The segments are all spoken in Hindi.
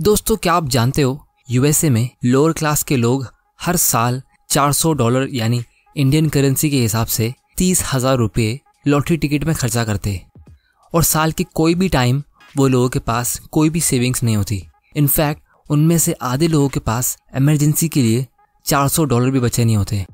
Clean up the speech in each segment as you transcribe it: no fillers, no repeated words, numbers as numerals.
दोस्तों क्या आप जानते हो यूएसए में लोअर क्लास के लोग हर साल $400 यानी इंडियन करेंसी के हिसाब से 30,000 रुपये लॉटरी टिकट में खर्चा करते और साल के कोई भी टाइम वो लोगों के पास कोई भी सेविंग्स नहीं होती। इनफैक्ट उनमें से आधे लोगों के पास इमरजेंसी के लिए $400 भी बचे नहीं होते।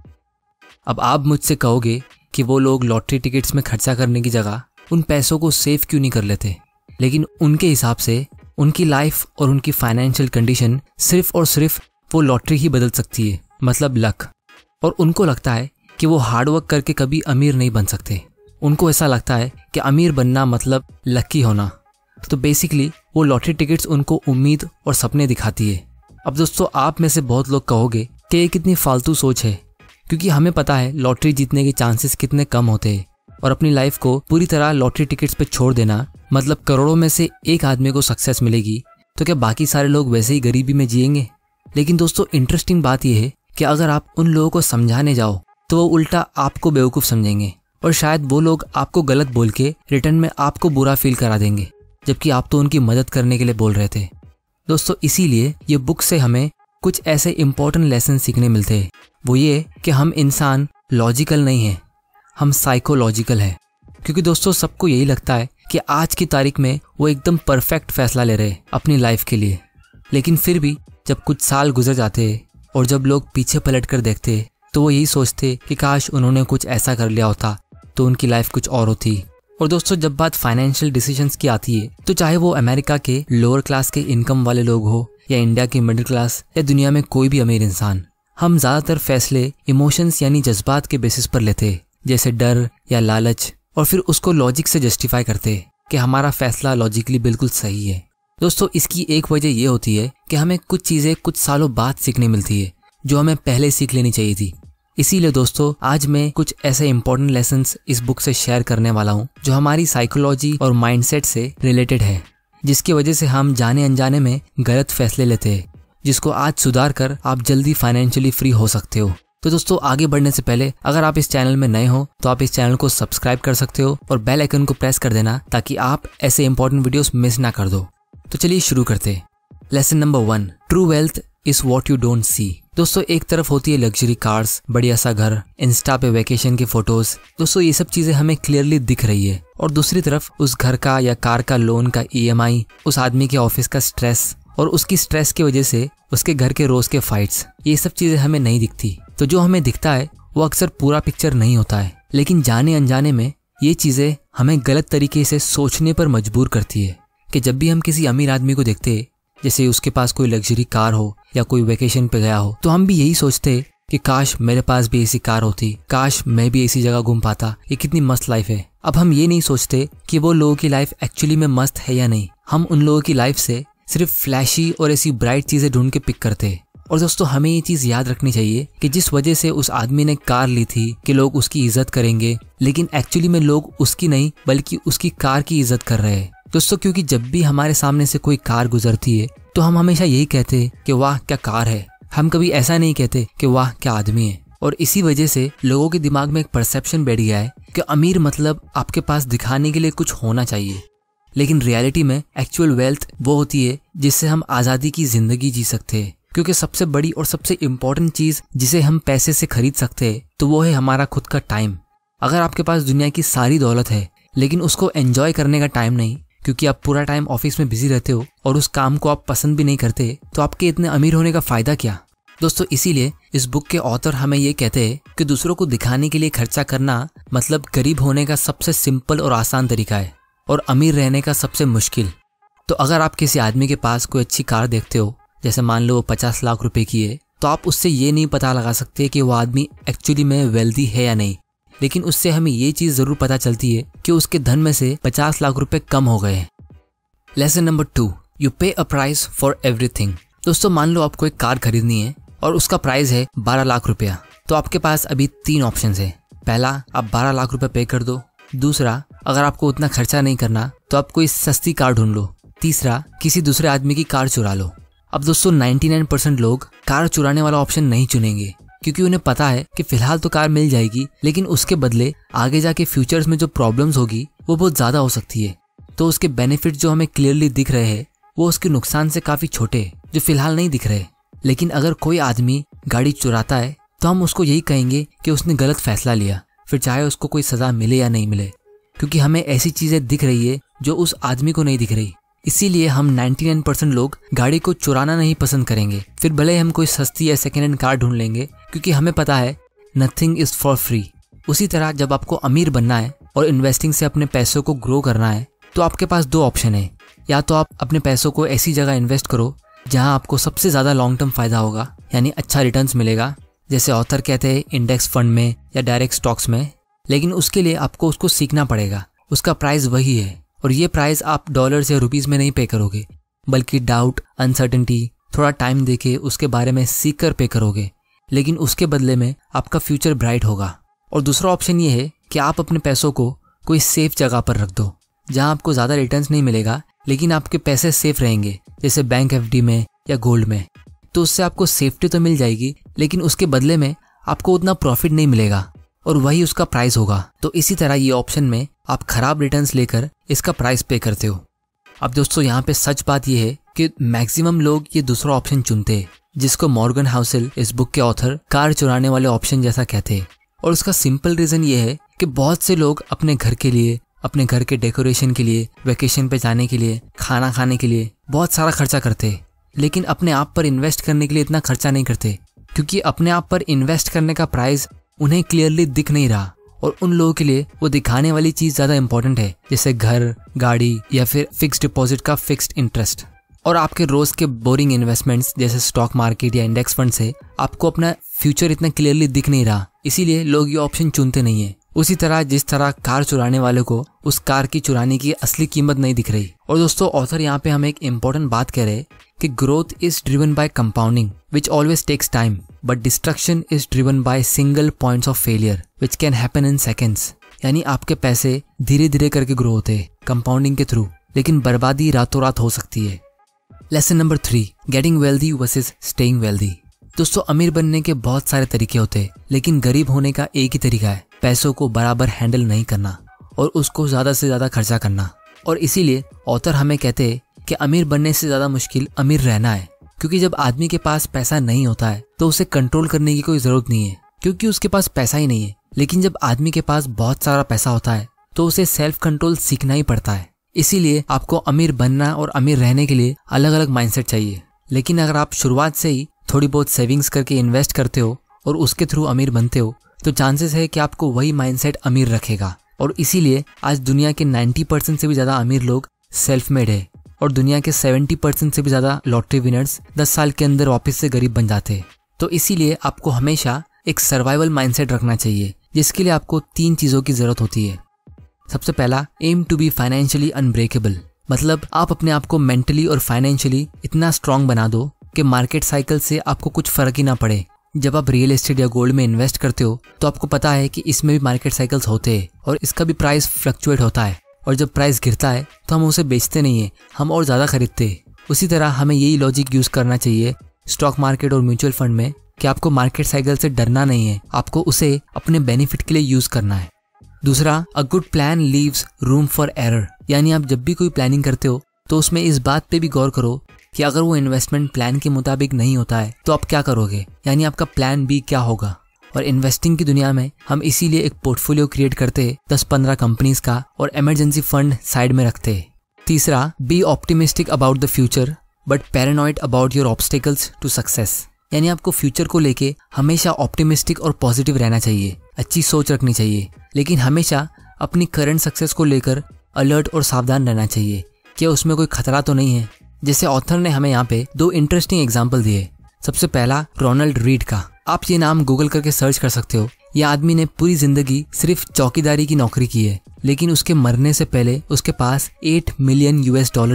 अब आप मुझसे कहोगे कि वो लोग लॉटरी टिकट्स में खर्चा करने की जगह उन पैसों को सेव क्यों नहीं कर लेते, लेकिन उनके हिसाब से उनकी लाइफ और उनकी फाइनेंशियल कंडीशन सिर्फ और सिर्फ वो लॉटरी ही बदल सकती है, मतलब लक। और उनको लगता है कि वो हार्डवर्क करके कभी अमीर नहीं बन सकते। उनको ऐसा लगता है कि अमीर बनना मतलब लकी होना। तो बेसिकली वो लॉटरी टिकट्स उनको उम्मीद और सपने दिखाती है। अब दोस्तों आप में से बहुत लोग कहोगे कि ये कितनी फालतू सोच है, क्योंकि हमें पता है लॉटरी जीतने के चांसेस कितने कम होते हैं और अपनी लाइफ को पूरी तरह लॉटरी टिकट्स पे छोड़ देना मतलब करोड़ों में से एक आदमी को सक्सेस मिलेगी, तो क्या बाकी सारे लोग वैसे ही गरीबी में जिएंगे? लेकिन दोस्तों इंटरेस्टिंग बात यह है कि अगर आप उन लोगों को समझाने जाओ तो वो उल्टा आपको बेवकूफ़ समझेंगे और शायद वो लोग आपको गलत बोल के रिटर्न में आपको बुरा फील करा देंगे, जबकि आप तो उनकी मदद करने के लिए बोल रहे थे। दोस्तों इसीलिए ये बुक से हमें कुछ ऐसे इंपॉर्टेंट लेसन सीखने मिलते हैं। वो ये कि हम इंसान लॉजिकल नहीं हैं, हम साइकोलॉजिकल हैं। क्योंकि दोस्तों सबको यही लगता है कि आज की तारीख में वो एकदम परफेक्ट फैसला ले रहे हैं अपनी लाइफ के लिए, लेकिन फिर भी जब कुछ साल गुजर जाते हैं और जब लोग पीछे पलट कर देखते हैं तो वो यही सोचते कि काश उन्होंने कुछ ऐसा कर लिया होता तो उनकी लाइफ कुछ और होती। और दोस्तों जब बात फाइनेंशियल डिसीजंस की आती है तो चाहे वो अमेरिका के लोअर क्लास के इनकम वाले लोग हो या इंडिया के मिडिल क्लास या दुनिया में कोई भी अमीर इंसान, हम ज़्यादातर फैसले इमोशंस यानी जज्बात के बेसिस पर लेते हैं, जैसे डर या लालच, और फिर उसको लॉजिक से जस्टिफाई करते हैं कि हमारा फैसला लॉजिकली बिल्कुल सही है। दोस्तों इसकी एक वजह ये होती है कि हमें कुछ चीज़ें कुछ सालों बाद सीखने मिलती है जो हमें पहले सीख लेनी चाहिए थी। इसीलिए दोस्तों आज मैं कुछ ऐसे इंपॉर्टेंट लेसन्स इस बुक से शेयर करने वाला हूँ जो हमारी साइकोलॉजी और माइंडसेट से रिलेटेड है, जिसकी वजह से हम जाने अनजाने में गलत फैसले लेते हैं, जिसको आज सुधार कर आप जल्दी फाइनेंशियली फ्री हो सकते हो। तो दोस्तों आगे बढ़ने से पहले अगर आप इस चैनल में नए हो तो आप इस चैनल को सब्सक्राइब कर सकते हो और बेल आइकन को प्रेस कर देना ताकि आप ऐसे इंपॉर्टेंट वीडियोस मिस ना कर दो। तो चलिए शुरू करते हैं। Lesson number 1, true wealth is what you don't see. दोस्तों एक तरफ होती है लग्जरी कार्स, बढ़िया सा घर, इंस्टा पे वेकेशन की फोटोज। दोस्तों ये सब चीजें हमें क्लियरली दिख रही है, और दूसरी तरफ उस घर का या कार का लोन का EMI, उस आदमी के ऑफिस का स्ट्रेस और उसकी स्ट्रेस की वजह से उसके घर के रोज के फाइट्स, ये सब चीजें हमें नहीं दिखती। तो जो हमें दिखता है वो अक्सर पूरा पिक्चर नहीं होता है, लेकिन जाने अनजाने में ये चीजें हमें गलत तरीके से सोचने पर मजबूर करती है कि जब भी हम किसी अमीर आदमी को देखते हैं, जैसे उसके पास कोई लग्जरी कार हो या कोई वेकेशन पे गया हो, तो हम भी यही सोचते हैं कि काश मेरे पास भी ऐसी कार होती, काश मैं भी ऐसी जगह घूम पाता, ये कितनी मस्त लाइफ है। अब हम ये नहीं सोचते कि वो लोगों की लाइफ एक्चुअली में मस्त है या नहीं। हम उन लोगों की लाइफ से सिर्फ फ्लैशी और ऐसी ब्राइट चीजें ढूंढ के पिक करते हैं। और दोस्तों हमें ये चीज याद रखनी चाहिए कि जिस वजह से उस आदमी ने कार ली थी कि लोग उसकी इज्जत करेंगे, लेकिन एक्चुअली में लोग उसकी नहीं बल्कि उसकी कार की इज्जत कर रहे हैं। दोस्तों क्योंकि जब भी हमारे सामने से कोई कार गुजरती है तो हम हमेशा यही कहते हैं कि वाह क्या कार है। हम कभी ऐसा नहीं कहते कि वाह क्या आदमी है। और इसी वजह से लोगों के दिमाग में एक परसेप्शन बैठ गया है कि अमीर मतलब आपके पास दिखाने के लिए कुछ होना चाहिए, लेकिन रियलिटी में एक्चुअल वेल्थ वो होती है जिससे हम आज़ादी की जिंदगी जी सकते हैं। क्योंकि सबसे बड़ी और सबसे इम्पोर्टेंट चीज जिसे हम पैसे से खरीद सकते हैं तो वो है हमारा खुद का टाइम। अगर आपके पास दुनिया की सारी दौलत है लेकिन उसको एंजॉय करने का टाइम नहीं, क्योंकि आप पूरा टाइम ऑफिस में बिजी रहते हो और उस काम को आप पसंद भी नहीं करते, तो आपके इतने अमीर होने का फायदा क्या? दोस्तों इसीलिए इस बुक के ऑथर हमें ये कहते हैं कि दूसरों को दिखाने के लिए खर्चा करना मतलब गरीब होने का सबसे सिंपल और आसान तरीका है और अमीर रहने का सबसे मुश्किल। तो अगर आप किसी आदमी के पास कोई अच्छी कार देखते हो, जैसे मान लो वो 50 लाख रुपए की है, तो आप उससे ये नहीं पता लगा सकते कि वो आदमी एक्चुअली में वेल्दी है या नहीं, लेकिन उससे हमें ये चीज जरूर पता चलती है कि उसके धन में से 50 लाख रुपए कम हो गए हैं। लेसन नंबर 2, यू पे अ प्राइस फॉर एवरीथिंग। दोस्तों मान लो आपको एक कार खरीदनी है और उसका प्राइस है 12 लाख रुपया, तो आपके पास अभी 3 ऑप्शन है। पहला, आप 12 लाख रुपए पे कर दो। दूसरा, अगर आपको उतना खर्चा नहीं करना तो आप कोई सस्ती कार ढूंढ लो। तीसरा, किसी दूसरे आदमी की कार चुरा लो। अब दोस्तों 99% लोग कार चुराने वाला ऑप्शन नहीं चुनेंगे, क्योंकि उन्हें पता है कि फिलहाल तो कार मिल जाएगी, लेकिन उसके बदले आगे जाके फ्यूचर्स में जो प्रॉब्लम्स होगी वो बहुत ज्यादा हो सकती है। तो उसके बेनिफिट जो हमें क्लियरली दिख रहे हैं वो उसके नुकसान से काफ़ी छोटे जो फिलहाल नहीं दिख रहे। लेकिन अगर कोई आदमी गाड़ी चुराता है तो हम उसको यही कहेंगे कि उसने गलत फैसला लिया, फिर चाहे उसको कोई सज़ा मिले या नहीं मिले, क्योंकि हमें ऐसी चीज़ें दिख रही है जो उस आदमी को नहीं दिख रही। इसीलिए हम 99% लोग गाड़ी को चुराना नहीं पसंद करेंगे, फिर भले हम कोई सस्ती या सेकेंड हैंड कार ढूंढ लेंगे, क्योंकि हमें पता है नथिंग इज़ फॉर फ्री। उसी तरह जब आपको अमीर बनना है और इन्वेस्टिंग से अपने पैसों को ग्रो करना है तो आपके पास दो ऑप्शन है। या तो आप अपने पैसों को ऐसी जगह इन्वेस्ट करो जहां आपको सबसे ज़्यादा लॉन्ग टर्म फायदा होगा, यानी अच्छा रिटर्न्स मिलेगा, जैसे ऑथर कहते हैं इंडेक्स फंड में या डायरेक्ट स्टॉक्स में। लेकिन उसके लिए आपको उसको सीखना पड़ेगा, उसका प्राइस वही है, और ये प्राइस आप डॉलर्स या रुपीज़ में नहीं पे करोगे, बल्कि डाउट, अनसर्टेनिटी, थोड़ा टाइम देके उसके बारे में सीख कर पे करोगे। लेकिन उसके बदले में आपका फ्यूचर ब्राइट होगा। और दूसरा ऑप्शन ये है कि आप अपने पैसों को कोई सेफ जगह पर रख दो जहां आपको ज़्यादा रिटर्न्स नहीं मिलेगा, लेकिन आपके पैसे सेफ रहेंगे, जैसे बैंक एफडी में या गोल्ड में। तो उससे आपको सेफ्टी तो मिल जाएगी, लेकिन उसके बदले में आपको उतना प्रॉफिट नहीं मिलेगा, और वही उसका प्राइस होगा। तो इसी तरह ये ऑप्शन में आप खराब रिटर्न्स लेकर इसका प्राइस पे करते हो। अब दोस्तों यहाँ पे सच बात ये है कि मैक्सिमम लोग ये दूसरा ऑप्शन चुनते हैं, जिसको मॉर्गन हाउसेल, इस बुक के ऑथर, कार चुराने वाले ऑप्शन जैसा कहते हैं। और उसका सिंपल रीज़न ये है कि बहुत से लोग अपने घर के लिए, अपने घर के डेकोरेशन के लिए, वेकेशन पे जाने के लिए, खाना खाने के लिए बहुत सारा खर्चा करते हैं, लेकिन अपने आप पर इन्वेस्ट करने के लिए इतना खर्चा नहीं करते, क्योंकि अपने आप पर इन्वेस्ट करने का प्राइस उन्हें क्लियरली दिख नहीं रहा। और उन लोगों के लिए वो दिखाने वाली चीज़ ज़्यादा इंपॉर्टेंट है, जैसे घर, गाड़ी या फिर फिक्स्ड डिपॉजिट का फिक्स्ड इंटरेस्ट। और आपके रोज़ के बोरिंग इन्वेस्टमेंट्स जैसे स्टॉक मार्केट या इंडेक्स फंड से आपको अपना फ्यूचर इतना क्लियरली दिख नहीं रहा, इसीलिए लोग ये ऑप्शन चुनते नहीं है। उसी तरह जिस तरह कार चुराने वाले को उस कार की चुराने की असली कीमत नहीं दिख रही। और दोस्तों ऑथर यहाँ पे हमें एक इम्पोर्टेंट बात कह रहे हैं कि growth is driven by compounding which always takes time, but destruction is driven by single points of failure which can happen in seconds. यानी आपके पैसे धीरे धीरे करके ग्रो होते हैं कंपाउंडिंग के थ्रू, लेकिन बर्बादी रातों रात हो सकती है। Lesson number 3, getting wealthy versus staying wealthy. दोस्तों अमीर बनने के बहुत सारे तरीके होते हैं, लेकिन गरीब होने का एक ही तरीका है, पैसों को बराबर हैंडल नहीं करना और उसको ज़्यादा से ज़्यादा खर्चा करना। और इसीलिए ऑथर हमें कहते हैं कि अमीर बनने से ज़्यादा मुश्किल अमीर रहना है, क्योंकि जब आदमी के पास पैसा नहीं होता है तो उसे कंट्रोल करने की कोई ज़रूरत नहीं है, क्योंकि उसके पास पैसा ही नहीं है। लेकिन जब आदमी के पास बहुत सारा पैसा होता है तो उसे सेल्फ कंट्रोल सीखना ही पड़ता है। इसीलिए आपको अमीर बनना और अमीर रहने के लिए अलग अलग माइंडसेट चाहिए। लेकिन अगर आप शुरुआत से ही थोड़ी बहुत सेविंग्स करके इन्वेस्ट करते हो और उसके थ्रू अमीर बनते हो, तो चांसेस है कि आपको वही माइंडसेट अमीर रखेगा। और इसीलिए आज दुनिया के 90% से भी ज़्यादा अमीर लोग सेल्फ मेड है, और दुनिया के 70% से भी ज़्यादा लॉटरी विनर्स 10 साल के अंदर वापस से गरीब बन जाते हैं। तो इसीलिए आपको हमेशा एक सर्वाइवल माइंडसेट रखना चाहिए, जिसके लिए आपको 3 चीज़ों की ज़रूरत होती है। सबसे पहला, aim to be financially unbreakable, मतलब आप अपने आप को मेंटली और फाइनेंशियली इतना स्ट्रांग बना दो कि मार्केट साइकिल से आपको कुछ फर्क ही ना पड़े। जब आप रियल एस्टेट या गोल्ड में इन्वेस्ट करते हो तो आपको पता है कि इसमें भी मार्केट साइकिल्स होते हैं और इसका भी प्राइस फ्लक्चुएट होता है, और जब प्राइस गिरता है तो हम उसे बेचते नहीं है, हम और ज़्यादा खरीदते हैं। उसी तरह हमें यही लॉजिक यूज़ करना चाहिए स्टॉक मार्केट और म्यूचुअल फंड में कि आपको मार्केट साइकिल से डरना नहीं है, आपको उसे अपने बेनिफिट के लिए यूज़ करना है। दूसरा, a good plan leaves room for error, यानी आप जब भी कोई प्लानिंग करते हो तो उसमें इस बात पे भी गौर करो कि अगर वो इन्वेस्टमेंट प्लान के मुताबिक नहीं होता है तो आप क्या करोगे, यानी आपका प्लान बी क्या होगा। और इन्वेस्टिंग की दुनिया में हम इसीलिए एक पोर्टफोलियो क्रिएट करते हैं 10-15 कंपनीज का, और इमरजेंसी फंड साइड में रखते हैं। तीसरा, be optimistic about the future but paranoid about your obstacles to success, यानी आपको फ्यूचर को लेके हमेशा ऑप्टिमिस्टिक और पॉजिटिव रहना चाहिए, अच्छी सोच रखनी चाहिए, लेकिन हमेशा अपनी करंट सक्सेस को लेकर अलर्ट और सावधान रहना चाहिए कि उसमें कोई खतरा तो नहीं है। जैसे ऑथर ने हमें यहाँ पे 2 इंटरेस्टिंग एग्जाम्पल दिए। सबसे पहला, रोनाल्ड रीड का। आप ये नाम गूगल करके सर्च कर सकते हो। यह आदमी ने पूरी जिंदगी सिर्फ चौकीदारी की नौकरी की है, लेकिन उसके मरने से पहले उसके पास $8 मिलियन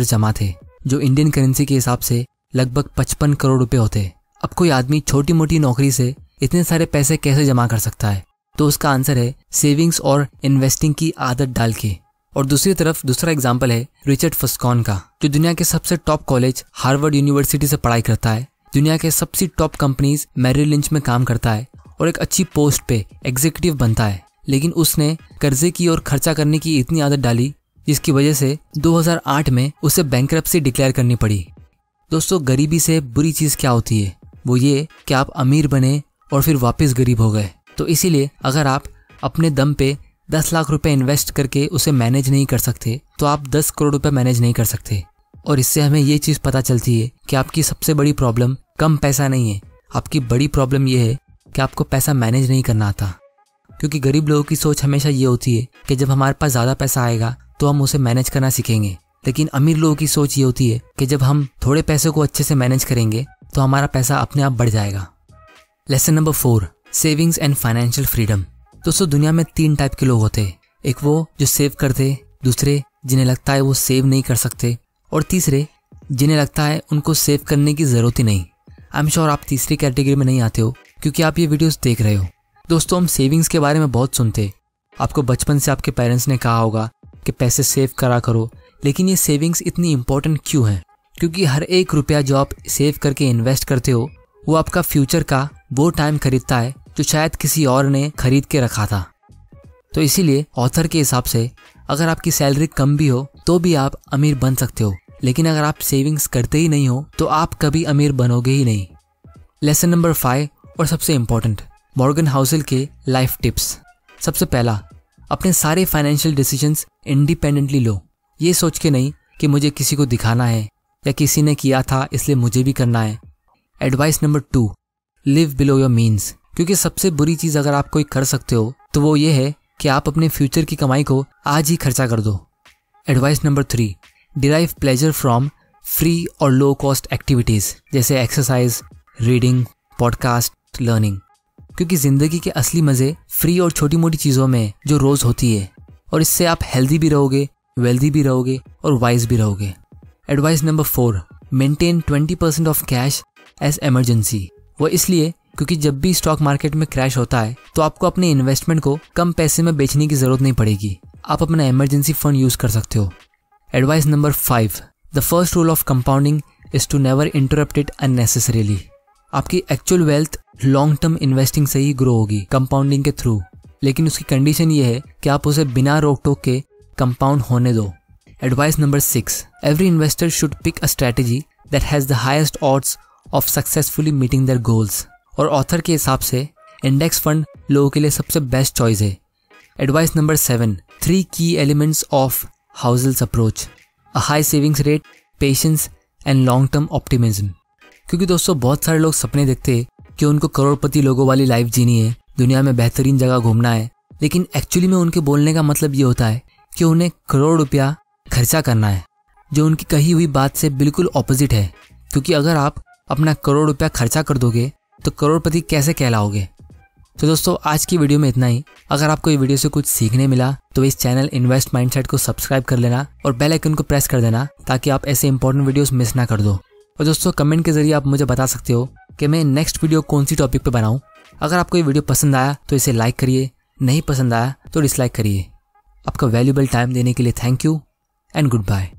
जमा थे, जो इंडियन करेंसी के हिसाब से लगभग 55 करोड़ रुपए होते। अब कोई आदमी छोटी मोटी नौकरी से इतने सारे पैसे कैसे जमा कर सकता है? तो उसका आंसर है सेविंग्स और इन्वेस्टिंग की आदत डाल के। और दूसरी तरफ दूसरा एग्जाम्पल है रिचर्ड फस्कॉन का, जो दुनिया के सबसे टॉप कॉलेज हार्वर्ड यूनिवर्सिटी से पढ़ाई करता है, दुनिया के सबसे टॉप कंपनीज मैरिल लिंच में काम करता है और एक अच्छी पोस्ट पे एग्जीक्यूटिव बनता है। लेकिन उसने कर्जे की और खर्चा करने की इतनी आदत डाली जिसकी वजह से 2008 में उसे बैंकरप्सी डिक्लेयर करनी पड़ी। दोस्तों, गरीबी से बुरी चीज़ क्या होती है, वो ये कि आप अमीर बने और फिर वापस गरीब हो गए। तो इसीलिए अगर आप अपने दम पे 10 लाख रुपए इन्वेस्ट करके उसे मैनेज नहीं कर सकते तो आप 10 करोड़ रुपए मैनेज नहीं कर सकते। और इससे हमें ये चीज़ पता चलती है कि आपकी सबसे बड़ी प्रॉब्लम कम पैसा नहीं है, आपकी बड़ी प्रॉब्लम ये है कि आपको पैसा मैनेज नहीं करना आता। क्योंकि गरीब लोगों की सोच हमेशा ये होती है कि जब हमारे पास ज़्यादा पैसा आएगा तो हम उसे मैनेज करना सीखेंगे, लेकिन अमीर लोगों की सोच ये होती है कि जब हम थोड़े पैसे को अच्छे से मैनेज करेंगे तो हमारा पैसा अपने आप बढ़ जाएगा। Lesson number 4, savings and financial freedom. दोस्तों, दुनिया में 3 टाइप के लोग होते हैं। एक वो जो सेव करते, दूसरे जिन्हें लगता है वो सेव नहीं कर सकते, और तीसरे जिन्हें लगता है उनको सेव करने की ज़रूरत ही नहीं। आई एम श्योर आप तीसरी कैटेगरी में नहीं आते हो क्योंकि आप ये वीडियोस देख रहे हो। दोस्तों, हम सेविंग्स के बारे में बहुत सुनते। आपको बचपन से आपके पेरेंट्स ने कहा होगा कि पैसे सेव करा करो, लेकिन ये सेविंग्स इतनी इंपॉर्टेंट क्यों है? क्योंकि हर एक रुपया जो आप सेव करके इन्वेस्ट करते हो वो आपका फ्यूचर का वो टाइम खरीदता है जो शायद किसी और ने खरीद के रखा था। तो इसीलिए ऑथर के हिसाब से अगर आपकी सैलरी कम भी हो तो भी आप अमीर बन सकते हो, लेकिन अगर आप सेविंग्स करते ही नहीं हो तो आप कभी अमीर बनोगे ही नहीं। लेसन नंबर 5 और सबसे इम्पोर्टेंट, मॉर्गन हाउसेल के लाइफ टिप्स। सबसे पहला, अपने सारे फाइनेंशियल डिसीजंस इंडिपेंडेंटली लो। ये सोच के नहीं कि मुझे किसी को दिखाना है या किसी ने किया था इसलिए मुझे भी करना है। Advice number 2, live below your means. क्योंकि सबसे बुरी चीज़ अगर आप कोई कर सकते हो तो वो ये है कि आप अपने फ्यूचर की कमाई को आज ही खर्चा कर दो। Advice number 3, derive pleasure from free और लो कॉस्ट एक्टिविटीज़ जैसे एक्सरसाइज, रीडिंग, पॉडकास्ट, लर्निंग। क्योंकि ज़िंदगी के असली मज़े फ्री और छोटी मोटी चीज़ों में जो रोज़ होती है, और इससे आप हेल्दी भी रहोगे, वेल्दी भी रहोगे और वाइज भी रहोगे। Advice number 4, maintain 20% of cash as emergency. वो इसलिए क्योंकि जब भी स्टॉक मार्केट में क्रैश होता है तो आपको अपने इन्वेस्टमेंट को कम पैसे में बेचने की ज़रूरत नहीं पड़ेगी, आप अपना इमरजेंसी फंड यूज़ कर सकते हो। Advice number 5, the first rule of compounding is to never interrupt it unnecessarily. आपकी actual wealth long term investing से ही ग्रो होगी, कंपाउंडिंग के थ्रू, लेकिन उसकी कंडीशन ये है कि आप उसे बिना रोक टोक के कंपाउंड होने दो। Advice number 6, every investor should pick a strategy that has the highest odds of successfully meeting their goals. और ऑथर के हिसाब से इंडेक्स फंड लोगों के लिए सबसे बेस्ट चॉइस है। Advice number 7, 3 key elements of Housel's approach, a high savings rate, patience and long term optimism. क्योंकि दोस्तों, बहुत सारे लोग सपने देखते हैं कि उनको करोड़पति लोगों वाली लाइफ जीनी है, दुनिया में बेहतरीन जगह घूमना है, लेकिन एक्चुअली में उनके बोलने का मतलब ये होता है कि उन्हें करोड़ रुपया खर्चा करना है, जो उनकी कही हुई बात से बिल्कुल ऑपोजिट है। क्योंकि अगर आप अपना करोड़ रुपया खर्चा कर दोगे तो करोड़पति कैसे कहलाओगे? तो दोस्तों, आज की वीडियो में इतना ही। अगर आपको ये वीडियो से कुछ सीखने मिला तो इस चैनल इन्वेस्ट माइंडसेट को सब्सक्राइब कर लेना और बेल आइकन को प्रेस कर देना ताकि आप ऐसे इंपॉर्टेंट वीडियोस मिस ना कर दो। और दोस्तों, कमेंट के जरिए आप मुझे बता सकते हो कि मैं नेक्स्ट वीडियो कौन सी टॉपिक पे बनाऊं। अगर आपको ये वीडियो पसंद आया तो इसे लाइक करिए, नहीं पसंद आया तो डिसलाइक करिए। आपका वैल्यूएबल टाइम देने के लिए thank you and good bye.